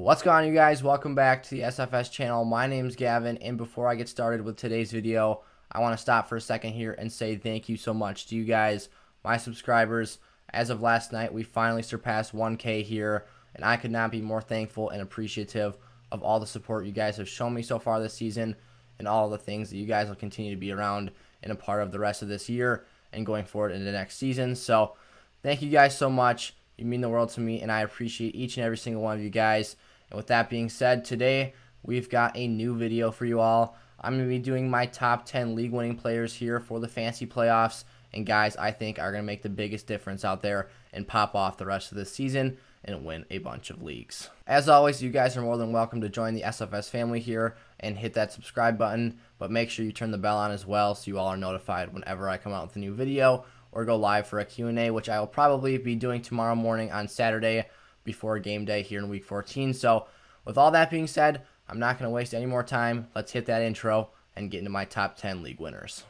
What's going on, you guys? Welcome back to the SFS channel. My name's Gavin, and before I get started with today's video, I want to stop for a second here and say thank you so much to you guys, my subscribers. As of last night, we finally surpassed 1K here, and I could not be more thankful and appreciative of all the support you guys have shown me so far this season and all the things that you guys will continue to be around and a part of the rest of this year and going forward into the next season. So thank you guys so much. You mean the world to me, and I appreciate each and every single one of you guys. And with that being said, today we've got a new video for you all. I'm going to be doing my top 10 league winning players here for the fantasy playoffs. And guys, I think are going to make the biggest difference out there and pop off the rest of this season and win a bunch of leagues. As always, you guys are more than welcome to join the SFS family here and hit that subscribe button. But make sure you turn the bell on as well so you all are notified whenever I come out with a new video or go live for a Q&A, which I will probably be doing tomorrow morning on Saturday before game day here in week 14. So with all that being said, I'm not going to waste any more time. Let's hit that intro and get into my top 10 league winners.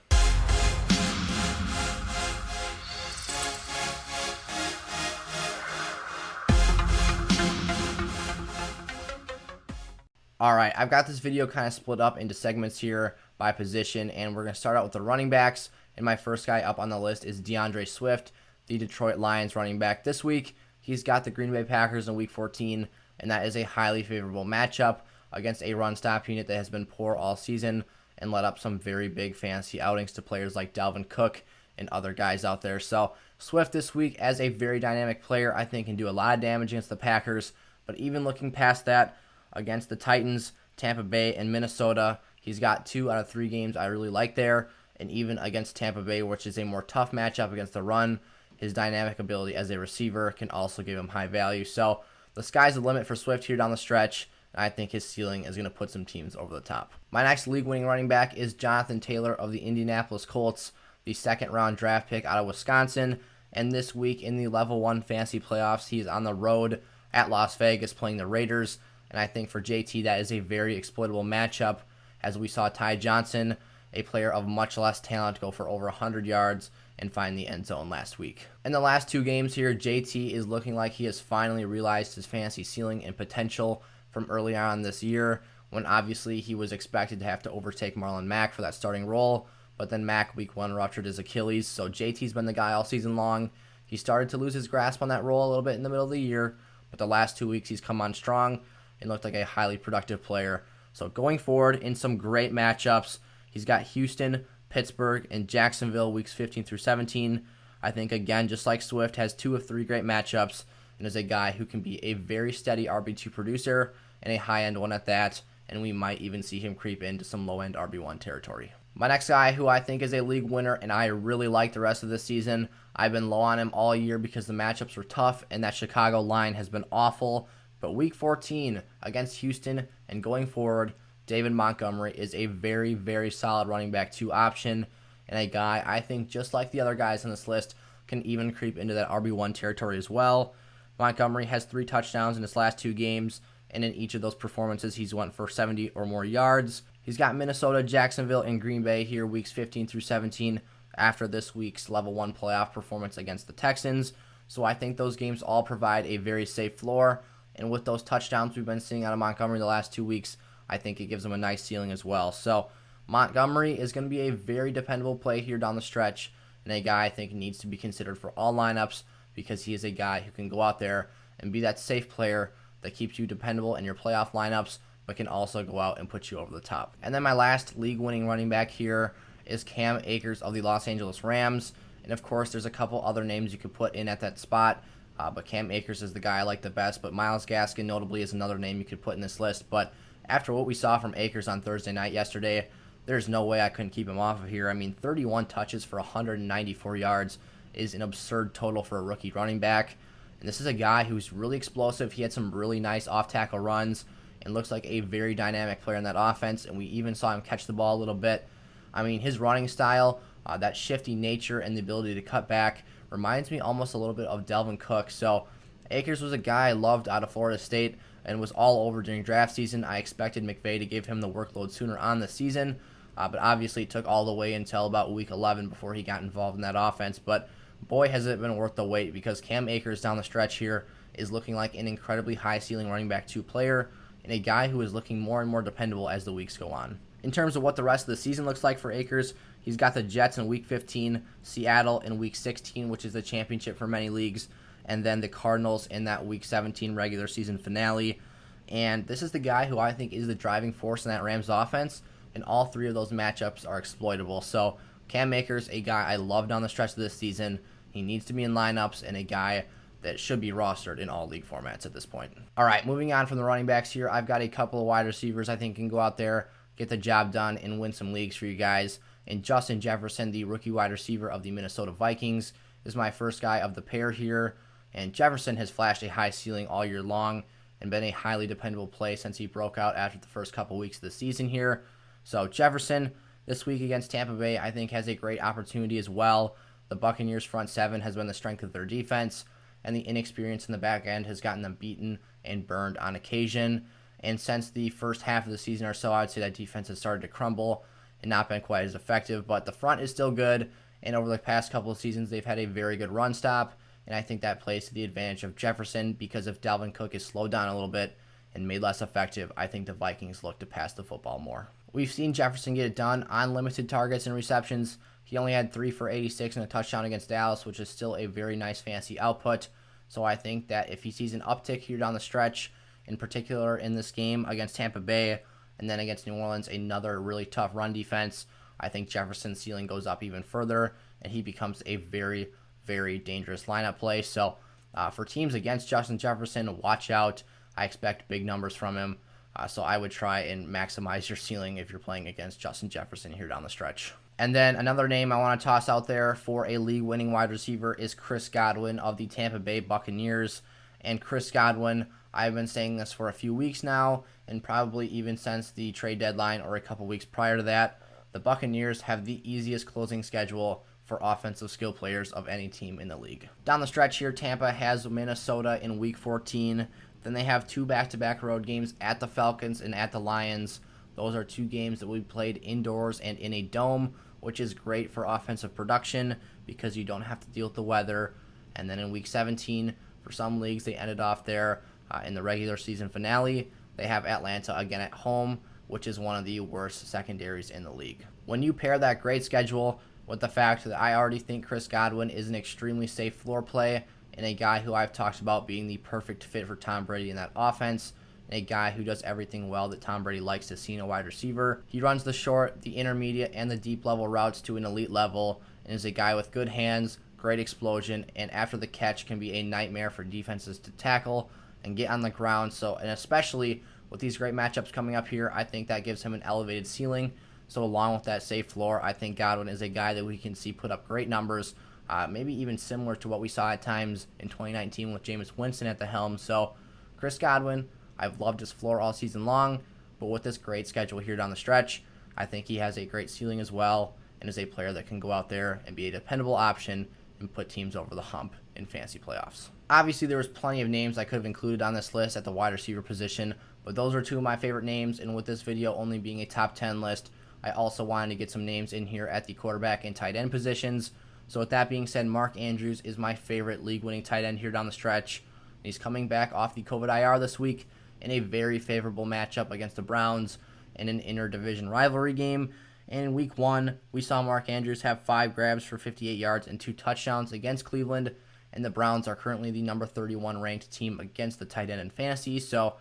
All right, I've got this video kind of split up into segments here by position, and we're going to start out with the running backs. And my first guy up on the list is DeAndre Swift, the Detroit Lions running back this week. He's got the Green Bay Packers in week 14, and that is a highly favorable matchup against a run-stop unit that has been poor all season and led up some very big fantasy outings to players like Dalvin Cook and other guys out there. So Swift this week as a very dynamic player, I think can do a lot of damage against the Packers. But even looking past that, against the Titans, Tampa Bay, and Minnesota, he's got 2 out of 3 games I really like there. And even against Tampa Bay, which is a more tough matchup against the run, his dynamic ability as a receiver can also give him high value. So the sky's the limit for Swift here down the stretch, and I think his ceiling is going to put some teams over the top. My next league-winning running back is Jonathan Taylor of the Indianapolis Colts, the second-round draft pick out of Wisconsin. And this week in the Level 1 Fantasy Playoffs, he is on the road at Las Vegas playing the Raiders. And I think for JT, that is a very exploitable matchup, as we saw Ty Johnson, a player of much less talent, go for over 100 yards and find the end zone last week. In the last 2 games here, JT is looking like he has finally realized his fantasy ceiling and potential from early on this year, when obviously he was expected to have to overtake Marlon Mack for that starting role. But then Mack week 1 ruptured his Achilles, so JT's been the guy all season long. He started to lose his grasp on that role a little bit in the middle of the year, but the last 2 weeks he's come on strong and looked like a highly productive player. So going forward in some great matchups, he's got Houston, Pittsburgh, and Jacksonville weeks 15 through 17. I think, again, just like Swift, has 2 of 3 great matchups and is a guy who can be a very steady RB2 producer and a high-end one at that, and we might even see him creep into some low-end RB1 territory. My next guy, who I think is a league winner and I really like the rest of this season, I've been low on him all year because the matchups were tough and that Chicago line has been awful. But week 14 against Houston and going forward, David Montgomery is a very, very solid running back 2 option, and a guy I think, just like the other guys on this list, can even creep into that RB1 territory as well. Montgomery has 3 touchdowns in his last 2 games, and in each of those performances, he's went for 70 or more yards. He's got Minnesota, Jacksonville, and Green Bay here weeks 15 through 17 after this week's Level 1 playoff performance against the Texans. So I think those games all provide a very safe floor. And with those touchdowns we've been seeing out of Montgomery the last 2 weeks, I think it gives him a nice ceiling as well. So Montgomery is going to be a very dependable play here down the stretch, and a guy I think needs to be considered for all lineups because he is a guy who can go out there and be that safe player that keeps you dependable in your playoff lineups, but can also go out and put you over the top. And then my last league-winning running back here is Cam Akers of the Los Angeles Rams. And of course, there's a couple other names you could put in at that spot. But Cam Akers is the guy I like the best. But Myles Gaskin notably is another name you could put in this list. But after what we saw from Akers on Thursday night yesterday, there's no way I couldn't keep him off of here. I mean, 31 touches for 194 yards is an absurd total for a rookie running back. And this is a guy who's really explosive. He had some really nice off-tackle runs and looks like a very dynamic player in that offense. And we even saw him catch the ball a little bit. I mean, his running style, that shifty nature and the ability to cut back reminds me almost a little bit of Dalvin Cook. So Akers was a guy I loved out of Florida State and was all over during draft season. I expected McVay to give him the workload sooner on the season, but obviously it took all the way until about week 11 before he got involved in that offense. But boy, has it been worth the wait, because Cam Akers down the stretch here is looking like an incredibly high ceiling running back 2 player and a guy who is looking more and more dependable as the weeks go on. In terms of what the rest of the season looks like for Akers, he's got the Jets in Week 15, Seattle in Week 16, which is the championship for many leagues, and then the Cardinals in that Week 17 regular season finale. And this is the guy who I think is the driving force in that Rams offense, and all 3 of those matchups are exploitable. So Cam Akers, a guy I love down the stretch of this season. He needs to be in lineups, and a guy that should be rostered in all league formats at this point. All right, moving on from the running backs here, I've got a couple of wide receivers I think can go out there, get the job done, and win some leagues for you guys. And Justin Jefferson, the rookie wide receiver of the Minnesota Vikings, is my first guy of the pair here. And Jefferson has flashed a high ceiling all year long and been a highly dependable play since he broke out after the first couple weeks of the season here. So Jefferson, this week against Tampa Bay, I think has a great opportunity as well. The Buccaneers' front 7 has been the strength of their defense, and the inexperience in the back end has gotten them beaten and burned on occasion. And since the first half of the season or so, I would say that defense has started to crumble and not been quite as effective. But the front is still good, and over the past couple of seasons, they've had a very good run stop. And I think that plays to the advantage of Jefferson, because if Dalvin Cook is slowed down a little bit and made less effective, I think the Vikings look to pass the football more. We've seen Jefferson get it done on limited targets and receptions. He only had 3 for 86 and a touchdown against Dallas, which is still a very nice fancy output. So I think that if he sees an uptick here down the stretch, in particular in this game against Tampa Bay and then against New Orleans, another really tough run defense, I think Jefferson's ceiling goes up even further, and he becomes a very, very dangerous lineup play. So for teams against Justin Jefferson, watch out. I expect big numbers from him. So I would try and maximize your ceiling if you're playing against Justin Jefferson here down the stretch. And then another name I want to toss out there for a league-winning wide receiver is Chris Godwin of the Tampa Bay Buccaneers. And Chris Godwin, I've been saying this for a few weeks now, and probably even since the trade deadline or a couple weeks prior to that, the Buccaneers have the easiest closing schedule for offensive skill players of any team in the league. Down the stretch here, Tampa has Minnesota in Week 14. Then they have 2 back-to-back road games at the Falcons and at the Lions. Those are 2 games that we played indoors and in a dome, which is great for offensive production because you don't have to deal with the weather. And then in Week 17, for some leagues, they ended off there in the regular season finale. They have Atlanta again at home, which is one of the worst secondaries in the league. When you pair that great schedule with the fact that I already think Chris Godwin is an extremely safe floor play and a guy who I've talked about being the perfect fit for Tom Brady in that offense, and a guy who does everything well that Tom Brady likes to see in a wide receiver. He runs the short, the intermediate, and the deep level routes to an elite level, and is a guy with good hands, great explosion, and after the catch can be a nightmare for defenses to tackle and get on the ground. So, and especially with these great matchups coming up here, I think that gives him an elevated ceiling. So along with that safe floor, I think Godwin is a guy that we can see put up great numbers, maybe even similar to what we saw at times in 2019 with Jameis Winston at the helm. So Chris Godwin, I've loved his floor all season long, but with this great schedule here down the stretch, I think he has a great ceiling as well and is a player that can go out there and be a dependable option and put teams over the hump in fantasy playoffs. Obviously, there was plenty of names I could have included on this list at the wide receiver position, but those are 2 of my favorite names, and with this video only being a top 10 list, I also wanted to get some names in here at the quarterback and tight end positions. So with that being said, Mark Andrews is my favorite league-winning tight end here down the stretch. He's coming back off the COVID IR this week in a very favorable matchup against the Browns in an inter-division rivalry game. And in Week 1, we saw Mark Andrews have 5 grabs for 58 yards and 2 touchdowns against Cleveland, and the Browns are currently the number 31 ranked team against the tight end in fantasy. So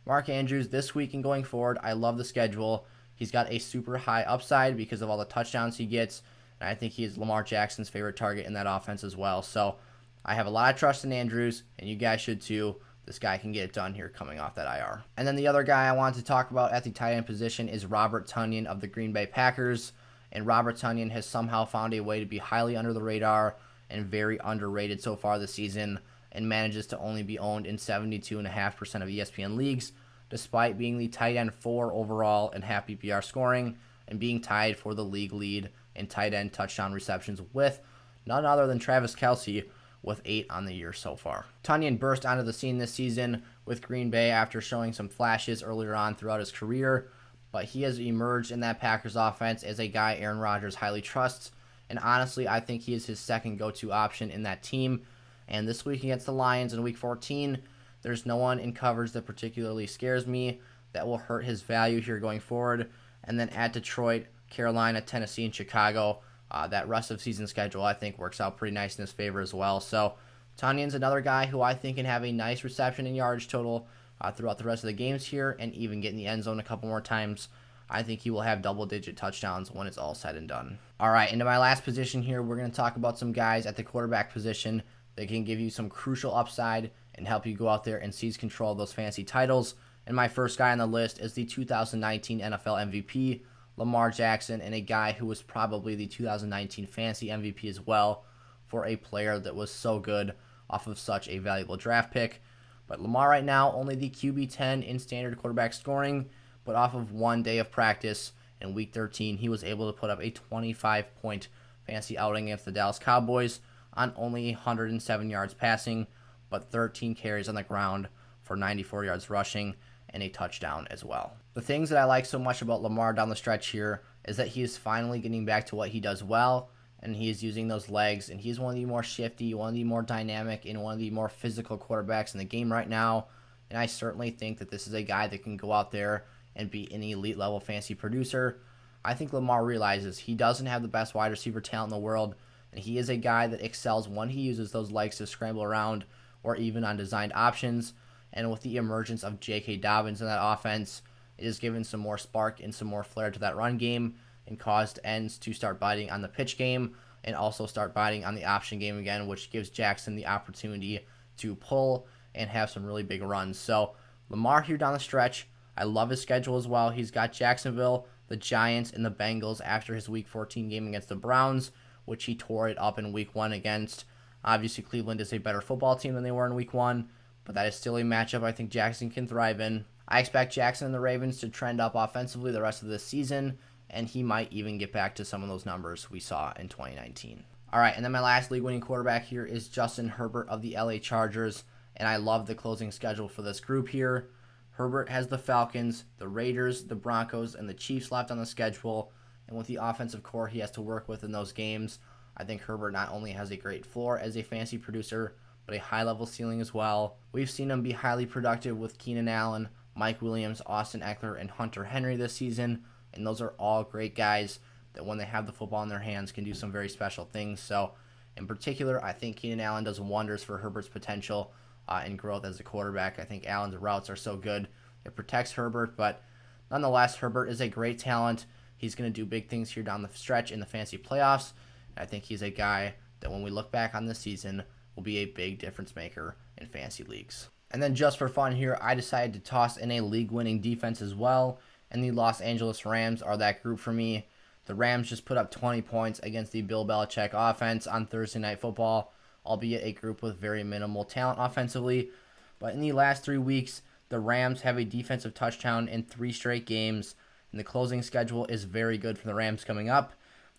Mark Andrews this week and going forward, I love the schedule. He's got a super high upside because of all the touchdowns he gets, and I think he is Lamar Jackson's favorite target in that offense as well. So I have a lot of trust in Andrews, and you guys should too. This guy can get it done here coming off that IR. And then the other guy I wanted to talk about at the tight end position is Robert Tonyan of the Green Bay Packers. And Robert Tonyan has somehow found a way to be highly under the radar and very underrated so far this season, and manages to only be owned in 72.5% of ESPN leagues, despite being the tight end 4 overall in half PPR scoring and being tied for the league lead in tight end touchdown receptions with none other than Travis Kelce, with 8 on the year so far. Tonyan burst onto the scene this season with Green Bay after showing some flashes earlier on throughout his career, but he has emerged in that Packers offense as a guy Aaron Rodgers highly trusts, and honestly, I think he is his second go-to option in that team. And this week against the Lions in week 14, there's no one in coverage that particularly scares me that will hurt his value here going forward. And then at Detroit, Carolina, Tennessee, and Chicago, that rest of season schedule I think works out pretty nice in his favor as well. So Tonyan's another guy who I think can have a nice reception and yardage total throughout the rest of the games here and even get in the end zone a couple more times. I think he will have double-digit touchdowns when it's all said and done. All right, into my last position here, we're going to talk about some guys at the quarterback position that can give you some crucial upside and help you go out there and seize control of those fancy titles. And my first guy on the list is the 2019 NFL MVP, Lamar Jackson, and a guy who was probably the 2019 fantasy MVP as well for a player that was so good off of such a valuable draft pick. But Lamar right now, only the QB10 in standard quarterback scoring, but off of 1 day of practice in week 13, he was able to put up a 25-point fantasy outing against the Dallas Cowboys on only 107 yards passing, but 13 carries on the ground for 94 yards rushing and a touchdown as well. The things that I like so much about Lamar down the stretch here is that he is finally getting back to what he does well, and he is using those legs, and he's one of the more shifty, one of the more dynamic, and one of the more physical quarterbacks in the game right now. And I certainly think that this is a guy that can go out there and be an elite level fantasy producer. I think Lamar realizes he doesn't have the best wide receiver talent in the world, and he is a guy that excels when he uses those legs to scramble around or even on designed options. And with the emergence of J.K. Dobbins in that offense, it has given some more spark and some more flair to that run game and caused ends to start biting on the pitch game and also start biting on the option game again, which gives Jackson the opportunity to pull and have some really big runs. So Lamar here down the stretch, I love his schedule as well. He's got Jacksonville, the Giants, and the Bengals after his week 14 game against the Browns, which he tore it up in week 1 against. Obviously, Cleveland is a better football team than they were in week 1, but that is still a matchup I think Jackson can thrive in. I expect Jackson and the Ravens to trend up offensively the rest of this season, and he might even get back to some of those numbers we saw in 2019. All right, and then my last league-winning quarterback here is Justin Herbert of the LA Chargers, and I love the closing schedule for this group here. Herbert has the Falcons, the Raiders, the Broncos, and the Chiefs left on the schedule, and with the offensive core he has to work with in those games, I think Herbert not only has a great floor as a fantasy producer, but a high-level ceiling as well. We've seen him be highly productive with Keenan Allen, Mike Williams, Austin Eckler, and Hunter Henry this season, and those are all great guys that when they have the football in their hands can do some very special things. So in particular, I think Keenan Allen does wonders for Herbert's potential and growth as a quarterback. I think Allen's routes are so good. It protects Herbert, but nonetheless, Herbert is a great talent. He's going to do big things here down the stretch in the fantasy playoffs. And I think he's a guy that when we look back on this season will be a big difference maker in fantasy leagues. And then just for fun here, I decided to toss in a league-winning defense as well, and the Los Angeles Rams are that group for me. The Rams just put up 20 points against the Bill Belichick offense on Thursday Night Football, albeit a group with very minimal talent offensively. But in the last 3 weeks, the Rams have a defensive touchdown in 3 straight games, and the closing schedule is very good for the Rams coming up.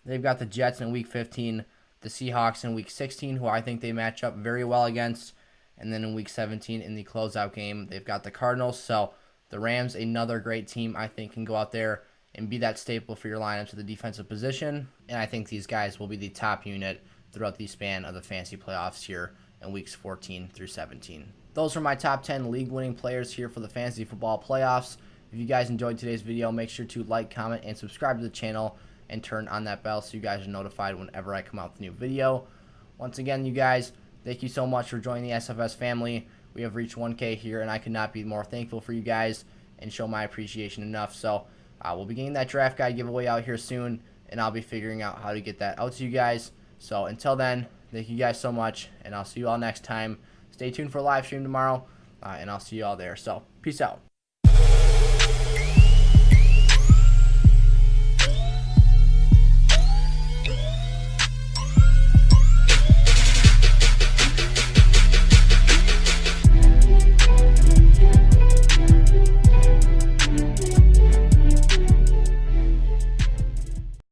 They've got the Jets in Week 15, the Seahawks in Week 16, who I think they match up very well against, and then in Week 17 in the closeout game, they've got the Cardinals. So the Rams, another great team, I think can go out there and be that staple for your lineups at the defensive position. And I think these guys will be the top unit throughout the span of the fantasy playoffs here in weeks 14 through 17. Those are my top 10 league-winning players here for the fantasy football playoffs. If you guys enjoyed today's video, make sure to like, comment, and subscribe to the channel and turn on that bell so you guys are notified whenever I come out with a new video. Once again, you guys, thank you so much for joining the SFS family. We have reached 1K here, and I could not be more thankful for you guys and show my appreciation enough. So we'll be getting that draft guide giveaway out here soon, and I'll be figuring out how to get that out to you guys. So until then, thank you guys so much, and I'll see you all next time. Stay tuned for a live stream tomorrow, and I'll see you all there. So peace out.